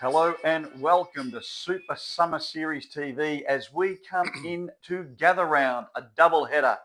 Hello and welcome to Super Summer Series TV as we come in to gather round a double header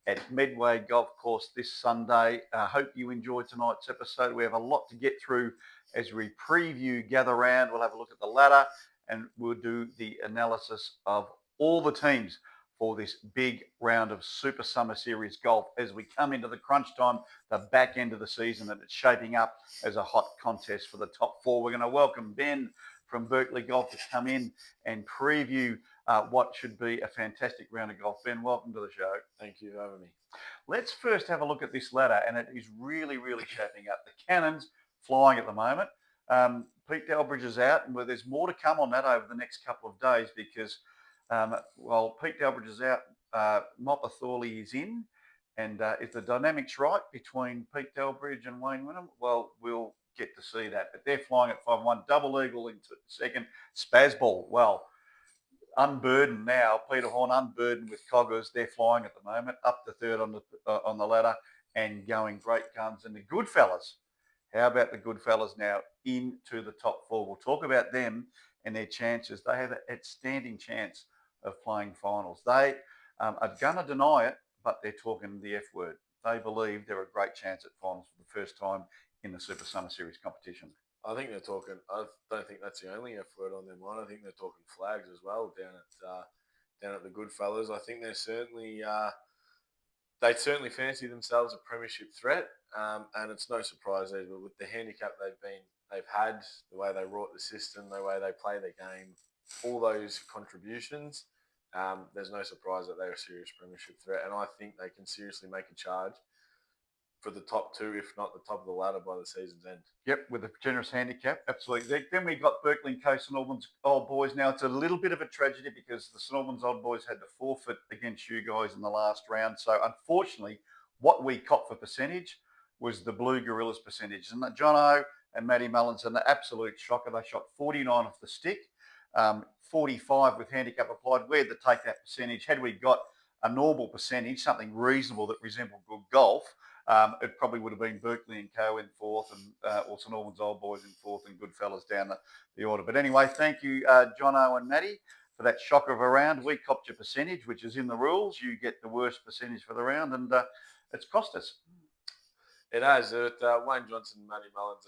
at Medway Golf Course this Sunday. I hope you enjoyed tonight's episode. We have a lot to get through as we preview gather round. We'll have a look at the ladder and we'll do the analysis of all the teams for this big round of Super Summer Series golf as we come into the crunch time, the back end of the season, and it's shaping up as a hot contest for the top four. We're going to welcome Ben from Berkeley Golf to come in and preview what should be a fantastic round of golf. Ben, welcome to the show. Thank you for having me. Let's first have a look at this ladder, and it is really, really shaping up. The cannon's flying at the moment. Pete Delbridge is out, and there's more to come on that over the next couple of days because while Pete Delbridge is out, Mopper Thorley is in. And if the dynamics right between Pete Delbridge and Wayne Wynnum, well, we'll get to see that. But they're flying at 5-1, double eagle into second. Spazball, well, unburdened now. Peter Horn unburdened with Coggers. They're flying at the moment, up to third on the ladder and going great guns. And the good fellas, how about the good fellas now into the top four? We'll talk about them and their chances. They have an outstanding chance of playing finals. They are going to deny it, but they're talking the F word. They believe they're a great chance at finals for the first time in the Super Summer Series competition. I think they're talking. I don't think that's the only F word on their mind. I think they're talking flags as well down at the Goodfellas. I think they certainly fancy themselves a premiership threat, and it's no surprise either with the handicap they've had, the way they wrought the system, the way they play the game, all those contributions. There's no surprise that they're a serious premiership threat, and I think they can seriously make a charge for the top two, if not the top of the ladder by the season's end. Yep, with a generous handicap, absolutely. Then we got Berkeley and Co. St Albans Old Boys. Now, it's a little bit of a tragedy because the St Albans Old Boys had to forfeit against you guys in the last round. So, unfortunately, what we copped for percentage was the Blue Gorillas percentage. And Jono and Matty Mullins, an absolute shocker. They shot 49 off the stick, 45 with handicap applied. We had to take that percentage. Had we got a normal percentage, something reasonable that resembled good golf, it probably would have been Berkeley and Co. in fourth and or St Albans Old Boys in fourth and Goodfellas down the order. But anyway, thank you, Jono and Matty, for that shocker of a round. We copped your percentage, which is in the rules. You get the worst percentage for the round, and it's cost us. It has. Wayne Johnson and Matty Mullins,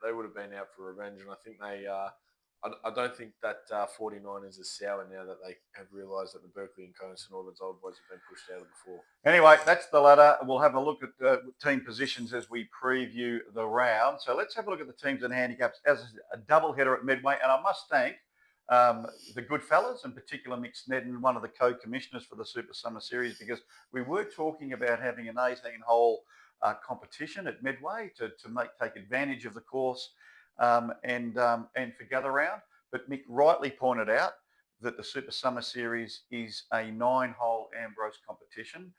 they would have been out for revenge, and I think I don't think that 49 is as sour now that they have realised that the Berkeley and Co. and St Albans Old Boys have been pushed out of the four. Anyway, that's the ladder. We'll have a look at team positions as we preview the round. So let's have a look at the teams and handicaps as a double header at Midway. And I must thank the good fellas, in particular Mick Snedden, one of the co-commissioners for the Super Summer Series, because we were talking about having an 18-hole competition at Midway to take advantage of the course and for gather round. But Mick rightly pointed out that the Super Summer Series is a 9-hole Ambrose competition.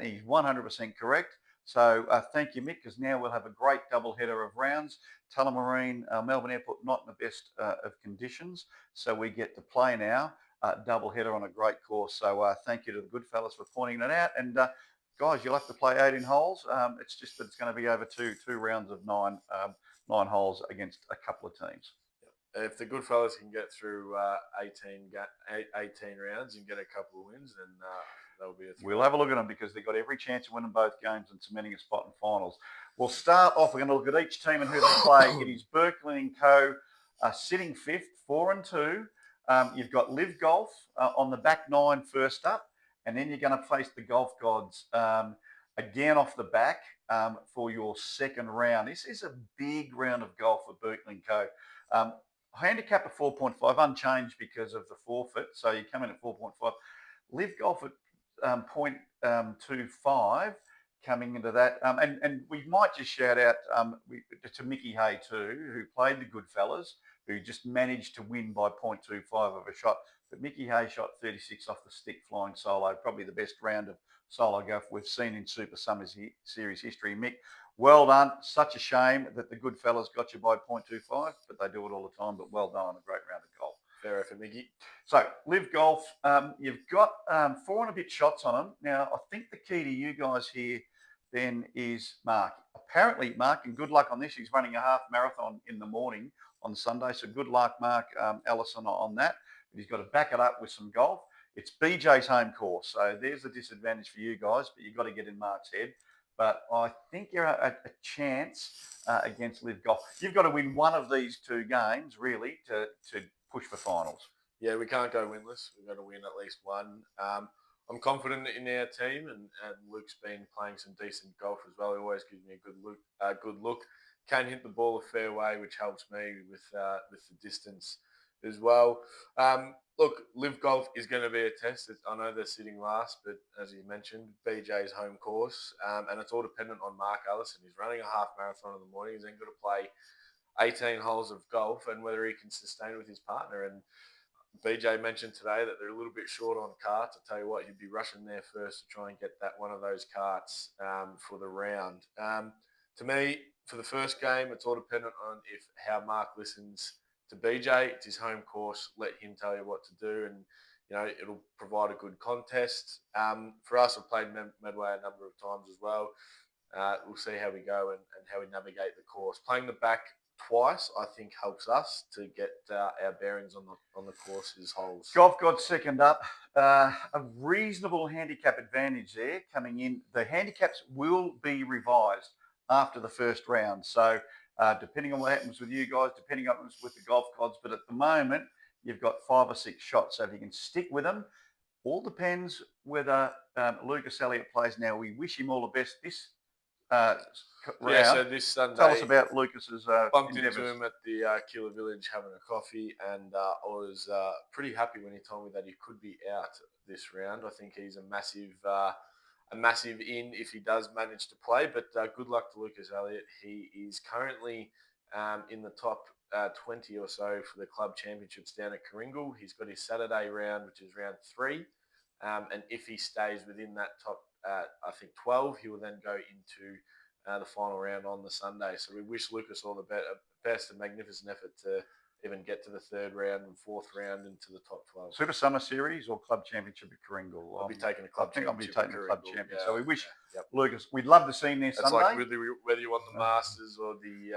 He's 100% correct. So thank you, Mick, because now we'll have a great double header of rounds. Tullamarine, Melbourne Airport, not in the best of conditions. So we get to play now, double header on a great course. So thank you to the good fellas for pointing that out. And guys, you'll have to play 18 holes. It's just that it's going to be over two rounds of nine holes against a couple of teams. If the good fellas can get through 18 rounds and get a couple of wins, then that'll be a thrill. We'll have a look at them because they've got every chance of winning both games and cementing a spot in finals. We'll start off. We're going to look at each team and who they play. It is Berkeley and Co. Sitting fifth, 4-2. You've got Live Golf on the back nine first up, and then you're going to face the Golf Gods again off the back for your second round. This is a big round of golf for Berkeley and Co. Handicap of 4.5, unchanged because of the forfeit. So you come in at 4.5. Live Golf at 0.25 coming into that. And we might just shout out to Mickey Hay too, who played the good fellas, who just managed to win by 0.25 of a shot. But Mickey Hay shot 36 off the stick flying solo, probably the best round of solo golf we've seen in Super Summer Series history. Mick, well done. Such a shame that the good fellas got you by 0.25, but they do it all the time. But well done on a great round of golf. Fair effort, Mickey. So, Live Golf, you've got 4 and a bit shots on them. Now, I think the key to you guys here, then is Mark. Apparently, Mark, and good luck on this. He's running a half marathon in the morning on Sunday, so good luck, Mark Ellison, on that. But he's got to back it up with some golf. It's BJ's home course, so there's a disadvantage for you guys, but you've got to get in Mark's head. But I think you're a chance against Live Golf. You've got to win one of these two games, really, to push for finals. Yeah, we can't go winless. We've got to win at least one. I'm confident in our team, and Luke's been playing some decent golf as well. He always gives me a good look. Can hit the ball a fair way, which helps me with the distance as well. Look, Live Golf is going to be a test. I know they're sitting last, but as you mentioned, BJ's home course, and it's all dependent on Mark Allison. He's running a half marathon in the morning. He's then got to play 18 holes of golf, and whether he can sustain it with his partner. And BJ mentioned today that they're a little bit short on carts. I tell you what, he'd be rushing there first to try and get that one of those carts for the round. To me, for the first game, it's all dependent on how Mark listens to BJ. It's his home course. Let him tell you what to do, and it'll provide a good contest. For us, I've played Medway a number of times as well. We'll see how we go and how we navigate the course. Playing the back twice, I think, helps us to get our bearings on the course's holes. Golf got second up. A reasonable handicap advantage there coming in. The handicaps will be revised after the first round. So depending on what happens with you guys, depending on what happens with the golf gods, but at the moment, you've got 5 or 6 shots. So if you can stick with them, all depends whether Lucas Elliott plays now. We wish him all the best this round. Yeah, so this Sunday, tell us about Lucas's bumped endeavours. into him at the Keeler Village having a coffee, and I was pretty happy when he told me that he could be out this round. I think he's a massive in if he does manage to play. But good luck to Lucas Elliott. He is currently in the top 20 or so for the club championships down at Coringal. He's got his Saturday round, which is round 3. And if he stays within that top, I think 12, he will then go into the final round on the Sunday. So we wish Lucas all the best, a magnificent effort to even get to the 3rd round and 4th round into the top 12. Super Summer Series or Club Championship at Coringal? I'll be taking a club championship. I'll be taking a club champion. Yeah, so we wish yep. Lucas. We'd love to see him there It's Sunday. like whether you want the Masters or the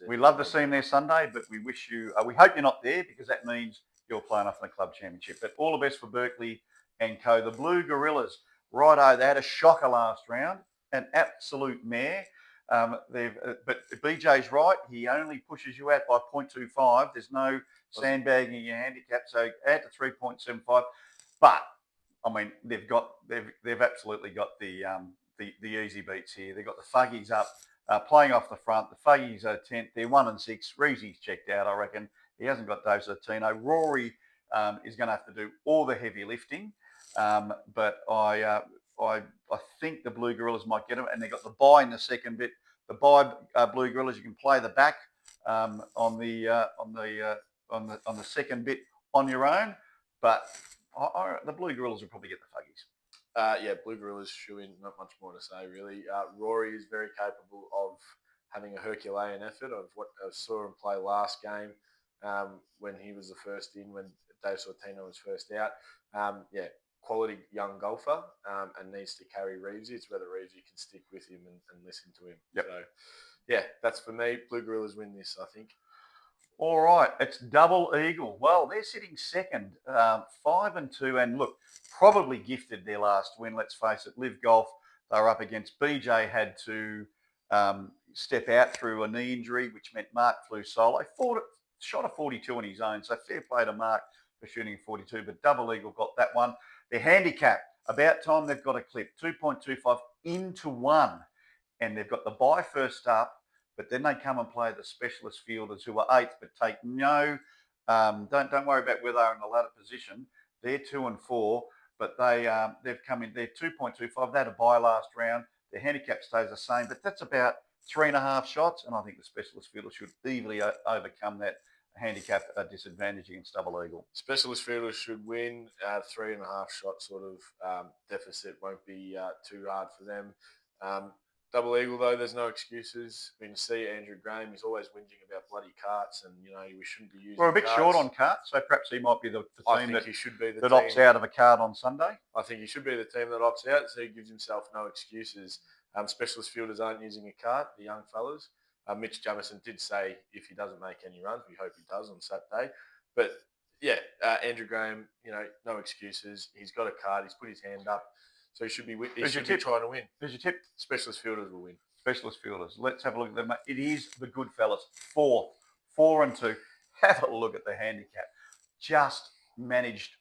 We'd love to see him there Sunday, but we wish you. We hope you're not there because that means you're playing off in the club championship. But all the best for Berkeley and co. The Blue Gorillas, righto, they had a shocker last round, an absolute mare. But BJ's right. He only pushes you out by 0.25. There's no sandbagging in your handicap, so add to 3.75. But I mean, they've absolutely got the easy beats here. They've got the Fuggies up, playing off the front. The Fuggies are 10th. They're 1 and 6. Reezy's checked out, I reckon. He hasn't got Dose Latino. Rory is going to have to do all the heavy lifting, but I think the Blue Gorillas might get them, and they've got the bye in the second bit. The bye Blue Gorillas, you can play the back on the second bit on your own, but the Blue Gorillas will probably get the Fuggies. Blue Gorillas shoe in. Not much more to say really. Rory is very capable of having a Herculean effort. Of what I saw him play last game when he was the first in, when Dave Sortino was first out. Quality young golfer and needs to carry Reevesy. It's whether Reevesy can stick with him and listen to him. Yep. So, that's for me. Blue Gorillas win this, I think. All right, it's Double Eagle. Well, they're sitting second, 5 and 2, and look, probably gifted their last win. Let's face it, Live Golf, they were up against. BJ had to step out through a knee injury, which meant Mark flew solo. Shot a 42 on his own, so fair play to Mark for shooting 42, but Double Eagle got that one. Their handicap, about time they've got a clip, 2.25 into 1, and they've got the bye first up, but then they come and play the specialist fielders who are 8th, but take no, don't worry about where they are in the ladder position. They're 2 and 4, but they've come in, they're 2.25. They had a bye last round. Their handicap stays the same, but that's about 3.5 shots, and I think the specialist fielders should easily overcome that handicap disadvantage against Double Eagle. Specialist fielders should win. 3.5 shot sort of deficit won't be too hard for them. Double Eagle, though, there's no excuses. I mean, you see Andrew Graham, he's always whinging about bloody carts and, we shouldn't be using We're a bit carts. short on carts, so perhaps he might be the I team think he should be the that team. opts out of a cart on Sunday. I think he should be the team that opts out, so he gives himself no excuses. Specialist fielders aren't using a cart, the young fellas. Mitch Jamison did say if he doesn't make any runs, we hope he does on Saturday. But yeah, Andrew Graham, no excuses. He's got a card. He's put his hand up, so he should be trying to win. Who's your tip? Specialist fielders will win. Specialist fielders. Let's have a look at them. It is the good fellas. 4-2. Have a look at the handicap.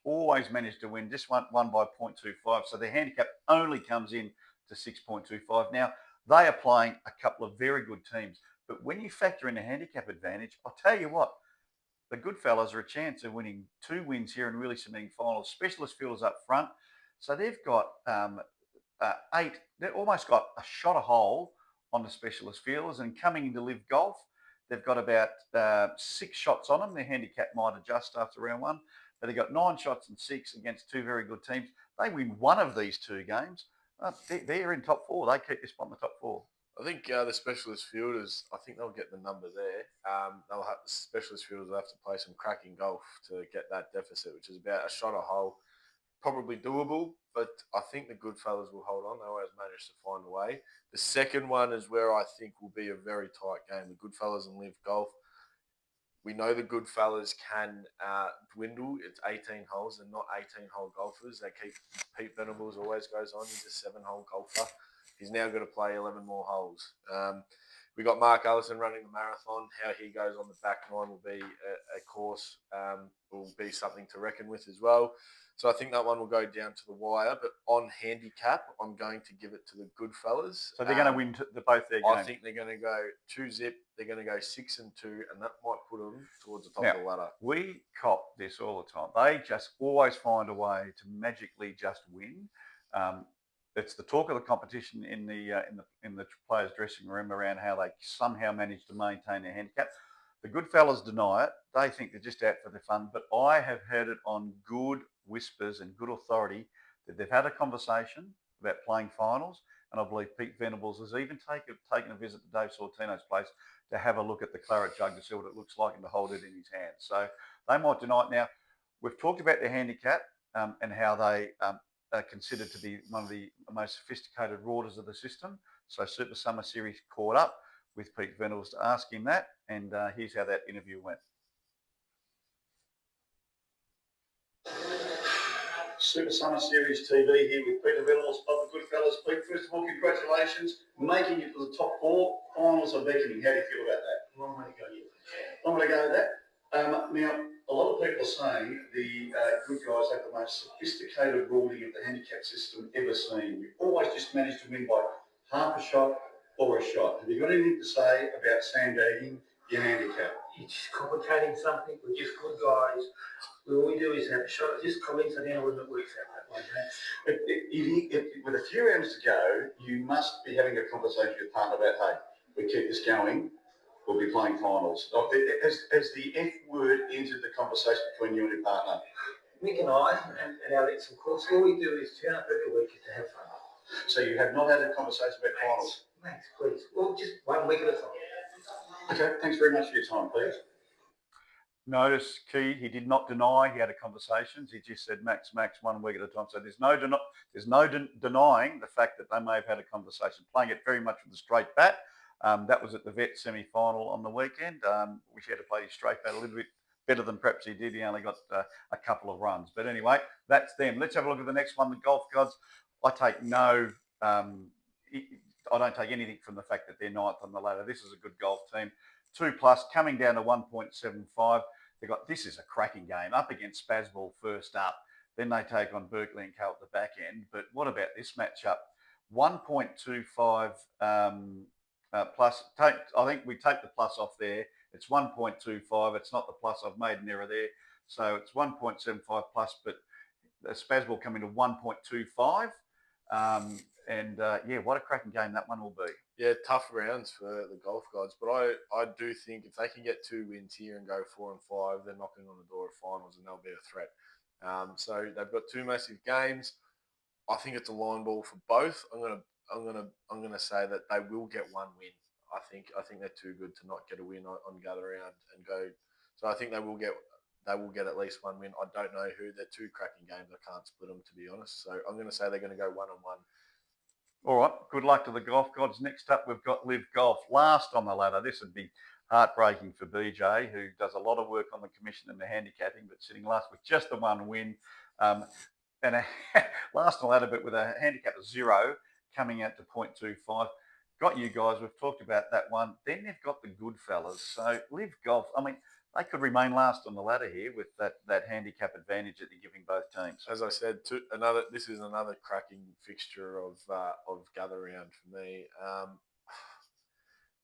Always managed to win. Just won by 0.25. So the handicap only comes in to 6.25. Now, they are playing a couple of very good teams. But when you factor in the handicap advantage, I'll tell you what, the good fellas are a chance of winning 2 wins here and really cementing finals. Specialist fielders up front. So they've got 8. They've almost got a shot a hole on the specialist fielders, and coming into Live Golf, they've got about 6 shots on them. Their handicap might adjust after round 1, but they've got 9 shots and 6 against 2 very good teams. They win one of these 2 games, they're in top 4. They keep this spot in the top 4. I think the specialist fielders, I think they'll get the number there. The specialist fielders will have to play some cracking golf to get that deficit, which is about a shot a hole. Probably doable, but I think the good fellas will hold on. They always manage to find a way. The second one is where I think will be a very tight game. The good fellas and Live Golf. We know the good fellas can dwindle. It's 18 holes. They're not 18-hole golfers. They keep Pete Venables always goes on. He's a 7-hole golfer. He's now going to play 11 more holes. We got Mark Allison running the marathon. How he goes on the back nine will be a course, will be something to reckon with as well. So I think that one will go down to the wire. But on handicap, I'm going to give it to the good fellas. So they're going to win both their games. I think they're going to go 2-zip. They're going to go 6-2, and that might put them towards the top of the ladder. We cop this all the time. They just always find a way to magically just win. It's the talk of the competition in the players' dressing room around how they somehow manage to maintain their handicap. The good fellas deny it. They think they're just out for their fun. But I have heard it on good whispers and good authority that they've had a conversation about playing finals. And I believe Pete Venables has even taken a visit to Dave Sortino's place to have a look at the claret jug to see what it looks like and to hold it in his hand. So they might deny it. Now, we've talked about their handicap and how they are considered to be one of the most sophisticated rorters of the system. So Super Summer Series caught up with Pete Venables to ask him that, and here's how that interview went. Super Summer Series TV here with Peter Venables of the Good Fellas. Pete, first of all, congratulations. Making it to the top 4. Finals are beckoning. How do you feel about that? Long way to go yet. Long way to go with that. Now, a lot of people are saying the good guys have the most sophisticated ruling of the handicap system ever seen. You always just manage to win by half a shot or a shot. Have you got anything to say about sandbagging your handicap? You're just complicating something. We're just good guys. All we do is have a shot. Just coincidental when it works out that way. With a few rounds to go, you must be having a conversation with your partner about, hey, we keep this going, we'll be playing finals. Has the F word entered the conversation between you and your partner? Mick and I and Alex, of course, all we do is turn up every week to have fun. So you have not had a conversation about finals? Max, please. Well, just 1 week at a time. Okay, thanks very much for your time, please. Notice, Key, he did not deny he had a conversation. He just said, Max, 1 week at a time. So there's no denying the fact that they may have had a conversation, playing it very much with a straight bat. That was at the Vet semi-final on the weekend. Wish he had to play his straight bat a little bit better than perhaps he did. He only got a couple of runs. But anyway, that's them. Let's have a look at the next one, the Golf Gods. I don't take anything from the fact that they're 9th on the ladder. This is a good golf team. 2+ coming down to 1.75. This is a cracking game up against Spazball first up. Then they take on Berkeley and Co at the back end. But what about this matchup? 1.25 plus. I think we take the plus off there. It's 1.25. It's not the plus. I've made an error there. So it's 1.75 plus, but Spazball coming to 1.25. What a cracking game that one will be. Yeah, tough rounds for the Golf Gods, but I do think if they can get 2 wins here and go 4-5, they're knocking on the door of finals and they'll be a threat. So they've got 2 massive games. I think it's a line ball for both. I'm going to I'm gonna say that they will get one win. I think they're too good to not get a win on Gather Round and go. So I think they will get at least one win. I don't know who. They're two cracking games. I can't split them, to be honest. So I'm going to say they're going to go 1-1. All right, good luck to the Golf Gods. Next up, we've got Live Golf. Last on the ladder. This would be heartbreaking for BJ, who does a lot of work on the commission and the handicapping, but sitting last with just the one win. And last on the ladder, but with a handicap of 0, coming out to 0.25. Got you guys. We've talked about that one. Then they've got the good fellas. So Live Golf, I mean, they could remain last on the ladder here with that handicap advantage that they're giving both teams. As I said, this is another cracking fixture of Gather Round for me.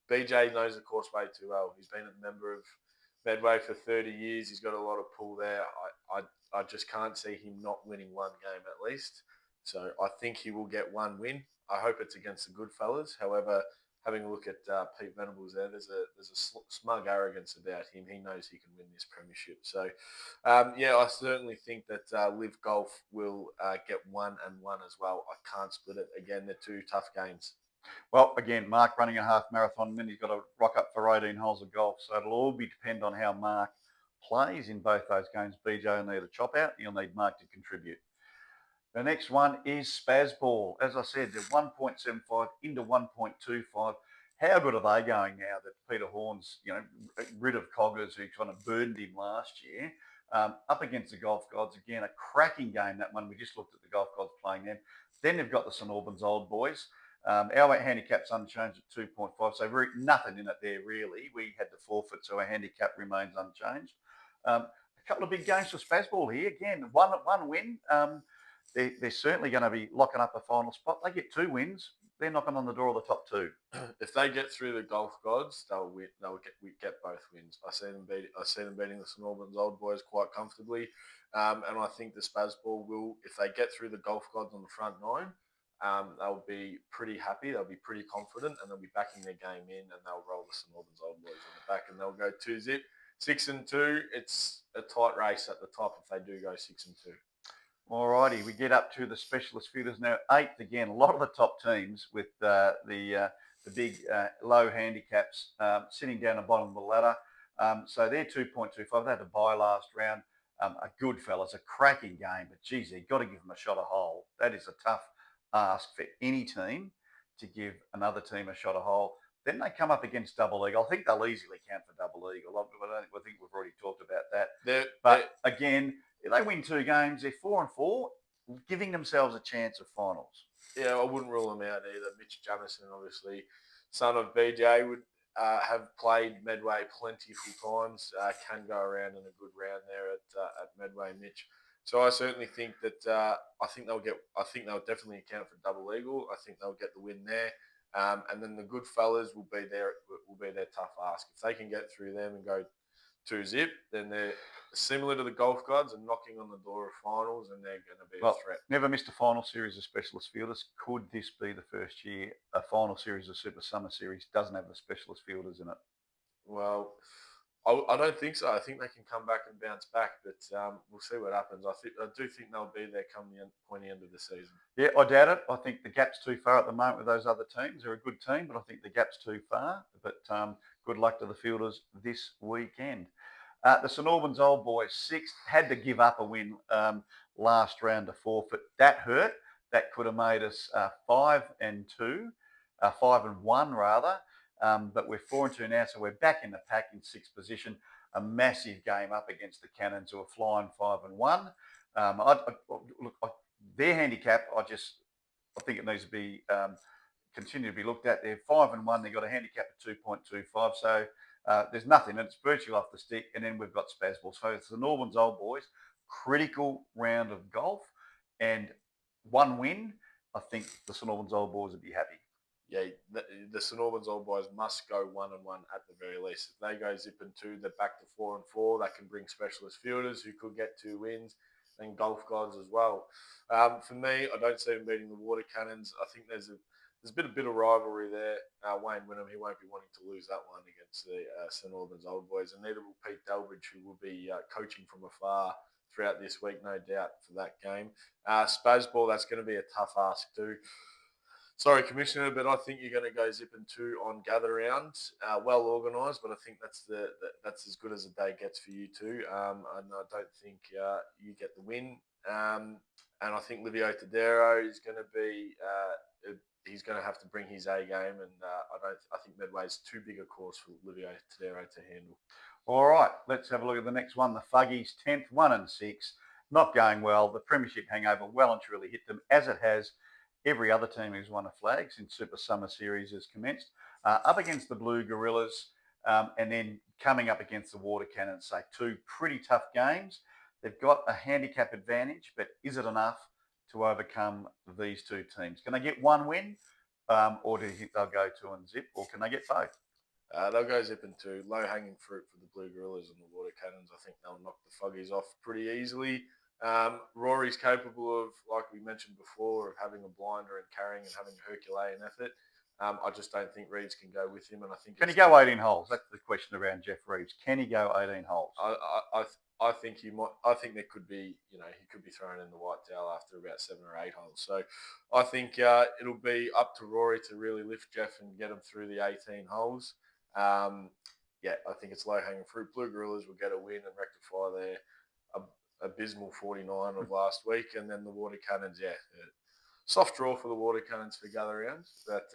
BJ knows the course way too well. He's been a member of Medway for 30 years. He's got a lot of pull there. I just can't see him not winning one game at least. So I think he will get one win. I hope it's against the good fellas. However, having a look at Pete Venables there, there's a smug arrogance about him. He knows he can win this premiership. So, yeah, I certainly think that Live Golf will get 1-1 as well. I can't split it. Again, they're two tough games. Well, again, Mark running a half marathon, and then he's got to rock up for 18 holes of golf. So it'll all depend on how Mark plays in both those games. BJ will need a chop out. He'll need Mark to contribute. The next one is Spazball. As I said, they're 1.75 into 1.25. How good are they going now that Peter Horn's, rid of Coggers, who kind of burdened him last year, up against the Golf Gods. Again, a cracking game, that one. We just looked at the Golf Gods playing them. Then they've got the St Albans Old Boys. Our handicap's unchanged at 2.5, so nothing in it there, really. We had to forfeit, so our handicap remains unchanged. A couple of big games for Spazball here. Again, one win. They're certainly going to be locking up a final spot. They get 2 wins. They're knocking on the door of the top 2. If they get through the Golf Gods, they'll win. We get both wins. I see them beating the St Albans Old Boys quite comfortably, and I think the Spazball will. If they get through the Golf Gods on the front 9, they'll be pretty happy. They'll be pretty confident, and they'll be backing their game in, and they'll roll the St Albans Old Boys on the back, and they'll go 2-zip. 6-2. It's a tight race at the top if they do go 6-2. Alrighty, we get up to the specialist fielders now. 8th again. A lot of the top teams with the big low handicaps sitting down the bottom of the ladder. So they're 2.25. They had to buy last round. A good fellas, a cracking game, but geez, you've got to give them a shot a hole. That is a tough ask for any team to give another team a shot a hole. Then they come up against Double Eagle. I think they'll easily count for Double Eagle. I think we've already talked about that. Again, if they win 2 games, they're 4-4, giving themselves a chance of finals. Yeah, I wouldn't rule them out either. Mitch Jamison, obviously, son of BJ, would have played Medway plentiful times. Can go around in a good round there at Medway, Mitch. So I certainly think that I think they'll definitely account for Double Eagle. I think they'll get the win there. And then the good fellas will be their tough ask. If they can get through them and go 2-zip, then they're similar to the Golf Gods and knocking on the door of finals, and they're going to be a threat. Never missed a final series of specialist fielders. Could this be the first year a final series of Super Summer Series doesn't have the specialist fielders in it? Well, I don't think so. I think they can come back and bounce back, but we'll see what happens. I do think they'll be there come the pointy end of the season. Yeah, I doubt it. I think the gap's too far at the moment with those other teams. They're a good team, but I think the gap's too far. But good luck to the fielders this weekend. The St Albans Old Boys, 6th, had to give up a win last round to forfeit. That hurt. That could have made us 5-2, 5-1 rather. But we're 4-2 now, so we're back in the pack in 6th position. A massive game up against the Cannons, who are flying 5-1. Their handicap, I think it needs to be continue to be looked at. They're 5-1. They've got a handicap of 2.25. So there's nothing, and it's virtually off the stick. And then we've got Spazball. So it's the Norman's Old Boys. Critical round of golf, and 1 win. I think the St Albans Old Boys would be happy. Yeah, the St Albans Old Boys must go 1-1 at the very least. If they go 0-2, they're back to 4-4. That can bring specialist fielders who could get 2 wins, and Golf Gods as well. For me, I don't see them beating the Water Cannons. I think there's a bit of rivalry there. Wayne Wynnum, he won't be wanting to lose that one against the St Albans Old Boys, and neither will Pete Delbridge, who will be coaching from afar throughout this week, no doubt, for that game. Spazball, that's going to be a tough ask too. Sorry, Commissioner, but I think you're going to go zipping 2 on gather round. Well organised, but I think that's as good as a day gets for you two. And I don't think you get the win. And I think Livio Tadero is going to be. He's going to have to bring his A game, and I think Medway's too big a course for Livio Tadero to handle. All right, let's have a look at the next one. The Fuggies, 10th, 1 and 6. Not going well. The Premiership hangover well and truly hit them, as it has every other team who's won a flag since Super Summer Series has commenced. Up against the Blue Gorillas, and then coming up against the Water Cannons. So 2 pretty tough games. They've got a handicap advantage, but is it enough to overcome these 2 teams? Can they get 1 win, or do you think they'll go 2 and zip, or can they get both? They'll go zipping 2. Low hanging fruit for the Blue Gorillas and the Water Cannons. I think they'll knock the Fuggies off pretty easily. Rory's capable of, like we mentioned before, of having a blinder and carrying and having a Herculean effort. I just don't think Reeves can go with him, and I think Can he go 18 holes? That's the question around Jeff Reeves. Can he go 18 holes? I think he might. I think there could be, he could be thrown in the white towel after about 7 or 8 holes. So I think it'll be up to Rory to really lift Jeff and get him through the 18 holes. I think it's low hanging fruit. Blue Gorillas will get a win and rectify their abysmal 49 of last week, and then the Water Cannons, soft draw for the Water Cannons for gather round. But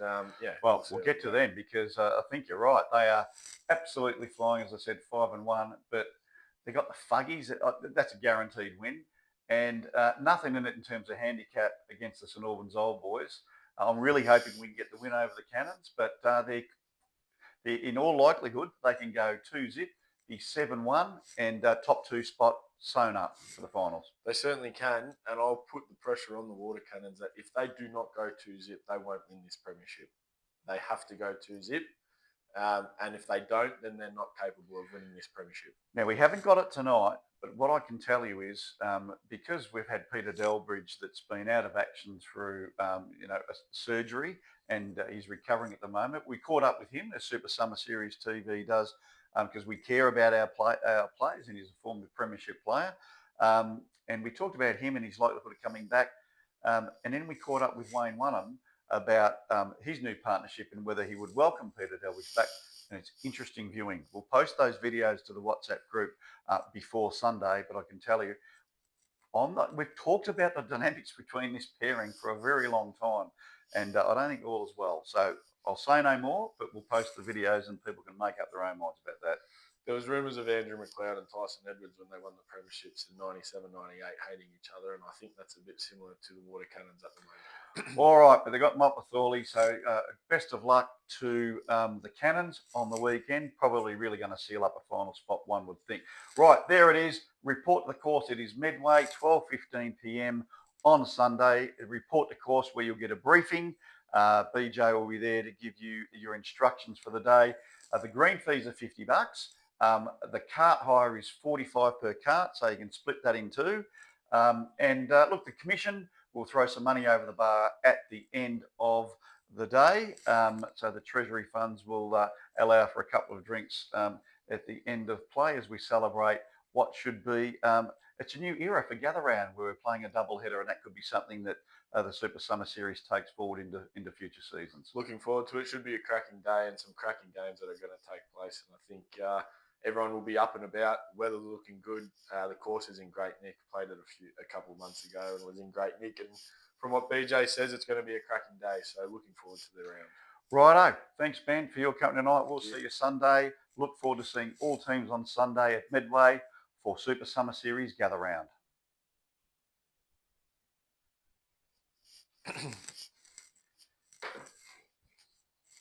well, we'll get to them because I think you're right. They are absolutely flying, as I said, 5 and 1, but they got the Fuggies. That's a guaranteed win, and nothing in it in terms of handicap against the St Albans Old Boys. I'm really hoping we can get the win over the Cannons, but they're in all likelihood they can go 2 zip, be 7-1, and top 2 spot sewn up for the finals. They certainly can, and I'll put the pressure on the Water Cannons that if they do not go 2 zip, they won't win this premiership. They have to go 2 zip. And if they don't, then they're not capable of winning this premiership. Now, we haven't got it tonight, but what I can tell you is because we've had Peter Delbridge that's been out of action through, a surgery, and he's recovering at the moment. We caught up with him, as Super Summer Series TV does, because we care about our players, and he's a former premiership player. And we talked about him and his likelihood of coming back. And then we caught up with Wayne Wunham about his new partnership and whether he would welcome Peter Delbridge back. And it's interesting viewing. We'll post those videos to the WhatsApp group before Sunday, but I can tell you, we've talked about the dynamics between this pairing for a very long time, and I don't think all is well. So I'll say no more, but we'll post the videos and people can make up their own minds about that. There was rumours of Andrew McLeod and Tyson Edwards when they won the premierships in 97, 98 hating each other, and I think that's a bit similar to the Water Cannons at the moment. All right, but they got Mott with Thorley, so best of luck to the Cannons on the weekend. Probably really going to seal up a final spot, one would think. Right, there it is. Report to the course. It is Medway, 12:15 p.m. on Sunday. Report to course where you'll get a briefing. BJ will be there to give you your instructions for the day. The green fees are $50. The cart hire is $45 per cart, so you can split that in 2. Look, the commission will throw some money over the bar at the end of the day. So the Treasury funds will allow for a couple of drinks at the end of play as we celebrate what should be, it's a new era for Gather Round where we're playing a double header, and that could be something that the Super Summer Series takes forward into future seasons. Looking forward to it. Should be a cracking day and some cracking games that are going to take place. And I think everyone will be up and about. Weather looking good. The course is in great nick. Played it a couple of months ago and was in great nick. And from what BJ says, it's going to be a cracking day. So looking forward to the round. Righto. Thanks, Ben, for your company tonight. We'll see you Sunday. Look forward to seeing all teams on Sunday at Medway for Super Summer Series Gather Round.